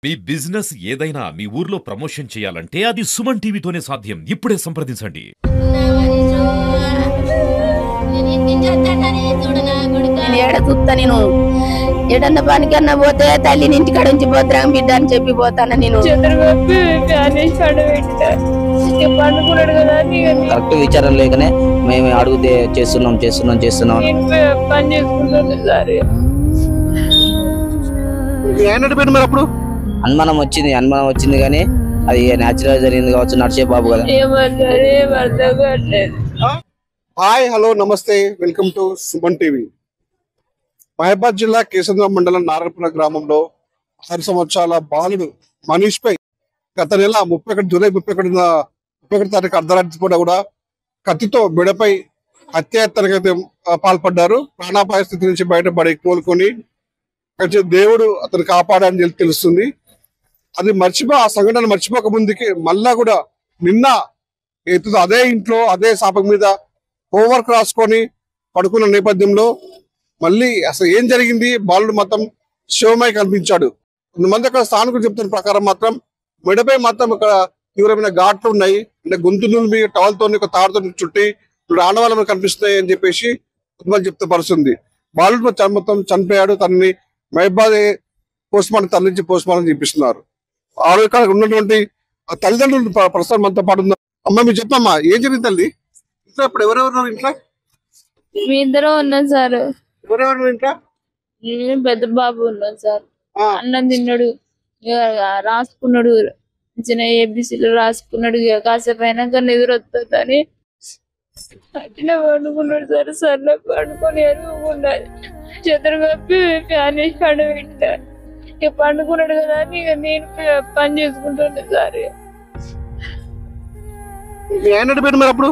మీ business ఏదైనా మీ ఊర్లో promotion చేయాలంటే అది సుమన్ టీవీతోనే సాధ్యం. ఇప్పుడే సంప్రదించండి. నేను ఎడన్న పనికన్నా పోతే తల్లిని ఇంటికాడ నుంచి పోతాం బిడ్డ అని చెప్పి పోతాను. నేను కరెక్ట్ విచారం లేకనే మేము అడిగితే చేస్తున్నాం పని చేసుకుంటాను. అప్పుడు అనుమానం వచ్చింది కానీ అది న్యాచురల్ జరిగింది కావచ్చు. నడిచే బాబు కదా. హాయ్, హలో, నమస్తే, వెల్కమ్ టు సుమన్ టీవీ. మహబాద్ జిల్లా కేసంద్రం మండలం నారాయణపుర గ్రామంలో 6 సంవత్సరాల బాలుడు మనీష్ పై గత నెల జూలై 31 తారీఖు అర్ధరాత్రి పూట కూడా కత్తితో మెడపై హత్యాయత్నానికి పాల్పడ్డారు. ప్రాణాపాయ స్థితి నుంచి బయటపడి కోలుకొని దేవుడు అతను కాపాడని తెలుస్తుంది. అది ఆ సంఘటన మర్చిపోక ముందుకి మళ్ళా కూడా నిన్న అదే ఇంట్లో అదే శాపం మీద హోంవర్క్ రాసుకొని పడుకున్న నేపథ్యంలో మళ్ళీ అసలు ఏం జరిగింది, బాలుడు మొత్తం శివమై కనిపించాడు. కొంతమంది అక్కడ స్థానికులు చెప్తున్న ప్రకారం మాత్రం మెడపై మాత్రం ఇక్కడ తీవ్రమైన ఘాట్లు ఉన్నాయి. అంటే గొంతు నుండి టవల్తో ఒక తాడుతో చుట్టి ఆనవాళ్ళ కనిపిస్తున్నాయి అని చెప్పేసి కొంతమంది చెప్తే పరుస్తుంది. బాలుడు మొత్తం చనిపోయాడు. తనని మహబాద్ పోస్ట్ మార్టం తరలించి పోస్ట్ మార్టం చేపిస్తున్నారు. ఆరోగ్య ఉన్నటువంటి తల్లిదండ్రులు ప్రస్తుతం మనతో పాటు ఉన్నారు. అమ్మ, మీరు చెప్పమ్మా, ఏం జరిగింది తల్లి? ఇంట్లో ఇప్పుడు ఎవరెవరు ఇంట్లో? మీ ఇద్దరు ఉన్నాం సార్. ఎవరెవరు ఇంట్లో? పెద్ద బాబు ఉన్నాం సార్. అన్నం తిన్నాడు, రాసుకున్నాడు, చిన్న ఏబిసిలు రాసుకున్నాడు. కాసేపు అయినాక నిద్ర వస్తుందని అట్లా పండుకున్నాడు సార్. సర్లో పండుకొని ఎరుగుకున్నాడు. చెదరు కప్పి ఫ్యాన్ వేసి పండుకుంటాడు. ఇక పండుకున్నాడు కదా అని ఇక నేను పని చేసుకుంటాను సార్. మరి అప్పుడు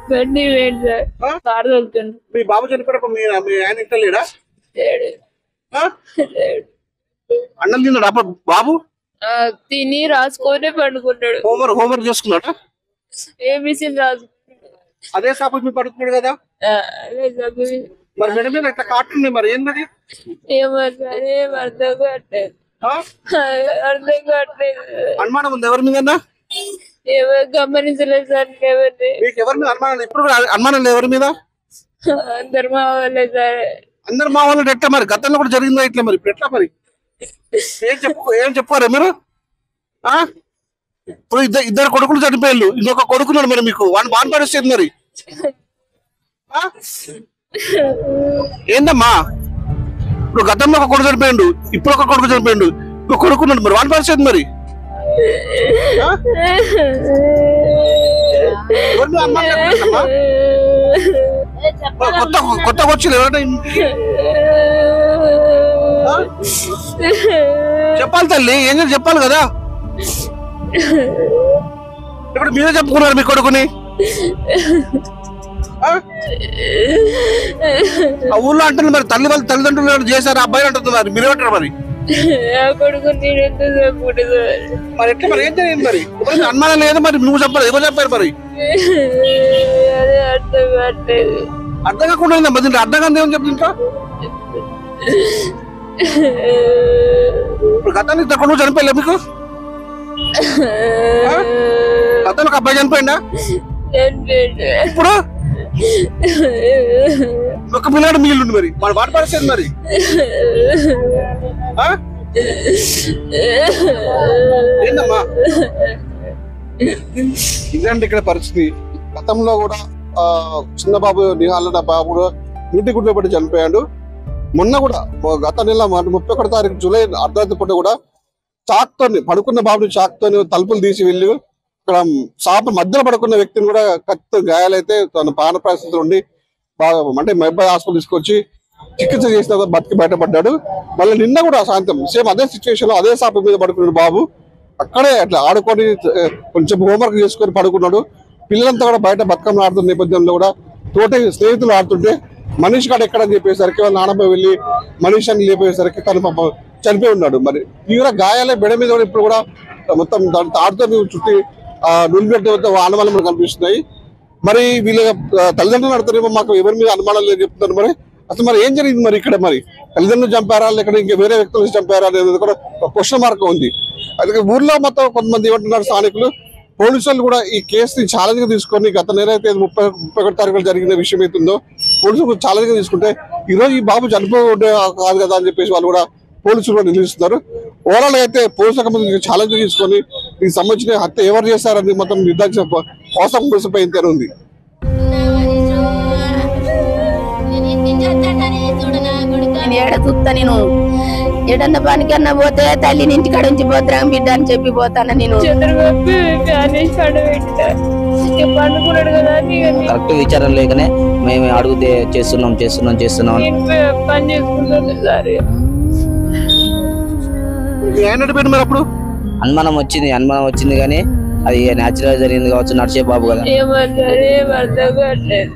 బండి వేయండి సార్. కారు తోలుతుండు. మీ బాబు చనిపోయినప్పుడు మీ ఆయన ఇంట్లో లేడా? అన్నం తిన్నాడు అప్పుడు బాబు? తిని రాసుకొని పండుకుంటాడు. హోంవర్క్ చేసుకున్నాడా? ఏబిసిలు రాసుకున్నాడు. అదే సాపు మీ పడుకున్నాడు కదా? మరి మేడం మీద ఇట్లా కాటుంది, మరి ఏంటది? అర్థం కావట్లేదు. అనుమానం ఉంది ఎవరి మీద? గమనించలేదు సార్. మీకు ఎవరి మీద అనుమానం? ఇప్పుడు అనుమానం లేదు ఎవరి మీద? అందరు మా వాళ్ళే సార్. అందరు మా వాళ్ళు ఎట్లా మరి? గతంలో కూడా జరిగిందా ఇట్లా? మరి ఇప్పుడు ఎట్లా మరి? ఏం చెప్పుకోరా మీరు? ఇప్పుడు ఇద్దరు కొడుకులు చనిపోయారు, ఇంకొక కొడుకున్నాడు. మరి మీకు వాడిని బాగా పరిస్థితి మరి ఏందమ్మా? ఇప్పుడు గతంలో ఒక కొడుకు చనిపోయాడు, ఇప్పుడు ఒక కొడుకు చనిపోయాడు, ఇంకొక కొడుకున్నాడు. మరి వాడి పరిస్థితి మరి కొత్తగా వచ్చింది ఎవరైనా చెప్పాలి తల్లి, ఏం చెప్పాలి కదా. ఇప్పుడు మీరే చెప్పుకున్నారు మీ కొడుకుని. ఆ ఊళ్ళో అంటుంది మరి తల్లిదండ్రులు చేశారు అబ్బాయి అంటుంది. మరి మీరేమంటారు మరి? మరి ఎట్లా మరి ఏం జరిగింది మరి? అనుమానం లేదు మరి, నువ్వు చెప్పాలి, ఎవరు చెప్పారు మరి? అర్థం కాకుండా మరి అర్థం కాదు ఏమని చెప్తుంది ఇంట్లో? ఇప్పుడు గతానికి తక్కువ చనిపోయలే మీకు? గతంలో ఒక అబ్బాయి చనిపోయిందా? ఇప్పుడు ఒక పిల్లాడు మిగిలిండు. మరి వాడి పరిస్థితి మరి ఏందమ్మా? ఇదండి ఇక్కడ పరిస్థితి. గతంలో కూడా చిన్న బాబు నిహాల బాబు కూడా నీటి గుడ్డ పడి చనిపోయాడు. మొన్న కూడా గత నెల 31 తారీఖు జూలై అర్ధరాత్రి పూట కూడా చాక్తోని పడుకున్న బాబుని చాక్తోని తలుపులు తీసి వెళ్ళి ఇక్కడ చాప మధ్యలో పడుకున్న వ్యక్తిని కూడా కత్తితో గాయాలైతే తన ప్రాణ పరిస్థితులు ఉండి అంటే మహబాద్ హాస్పిటల్ తీసుకొచ్చి చికిత్స చేసిన బతికి బయటపడ్డాడు. మళ్ళీ నిన్న కూడా సాయంత్రం సేమ్ అదే సిచ్యువేషన్ లో అదే చాప మీద పడుకున్నాడు బాబు. అక్కడే అట్లా ఆడుకొని కొంచెం హోంవర్క్ చేసుకొని పడుకున్నాడు. పిల్లలంతా కూడా బయట బతుకమ్మ ఆడుతున్న నేపథ్యంలో కూడా తోటి స్నేహితులు ఆడుతుంటే మనీష్ గారు ఎక్కడని చెప్పేసరికి వాళ్ళ నాన్నపై వెళ్ళి మనీష్ అని లేపేసరికి తను చనిపోయి ఉన్నాడు. మరి తీవ్ర గాయాలే బెడ మీద కూడా ఇప్పుడు కూడా మొత్తం దాని తాడుతో చుట్టి నులిపెట్టే ఆనవాళ్ళు మనకు కనిపిస్తున్నాయి. మరి వీళ్ళ తల్లిదండ్రులు అడుగుతారేమో మాకు ఎవరి మీద అనుమానం లేదు చెప్తున్నారు. మరి అసలు మరి ఏం జరిగింది మరి ఇక్కడ? మరి తల్లిదండ్రులు చంపారా లేక ఇంకా వేరే వ్యక్తులు చంపారా అనేది కూడా క్వశ్చన్ మార్క్ ఉంది. అందుకే ఊర్లో మొత్తం కొంతమంది ఏమంటున్నారు స్థానికులు, పోలీసులు కూడా ఈ కేసుని ఛాలెంజ్ గా తీసుకొని గత నెల అయితే 31 తారీఖున జరిగిన విషయం అవుతుందో పోలీసులు ఛాలెంజ్ గా తీసుకుంటే ఈ రోజు ఈ బాబు చనిపోతే కాదు కదా అని చెప్పేసి వాళ్ళు కూడా పోలీసులు కూడా నిలుస్తున్నారు. ఓవరాల్ అయితే పోలీసులకు ఛాలెంజ్ తీసుకొని దీనికి సంబంధించిన హత్య ఎవరు చేశారని మొత్తం నిర్ధారించిన కోసం పోలీసులపై ఇంతనే ఉంది. నేను ఏడ చూస్తా, నేను ఏడన్నా పనికన్నా పోతే తల్లిని ఇంటికాడ నుంచి పోతాం బిడ్డ అని చెప్పి పోతాను. నేను చంద్రబాబు ఫ్యానేజ్ పండుగ పండుకున్నాడు కదా కరెక్ట్ విచారం లేకనే మేము అడుగుతే చేస్తున్నాం పని చేసుకుంటాను సార్. మరి అప్పుడు అనుమానం వచ్చింది కానీ అది న్యాచురల్ జరిగింది కావచ్చు. నడిచే బాబు కదా. ఏమన్నారు ఏం అర్థం కావట్లేదు.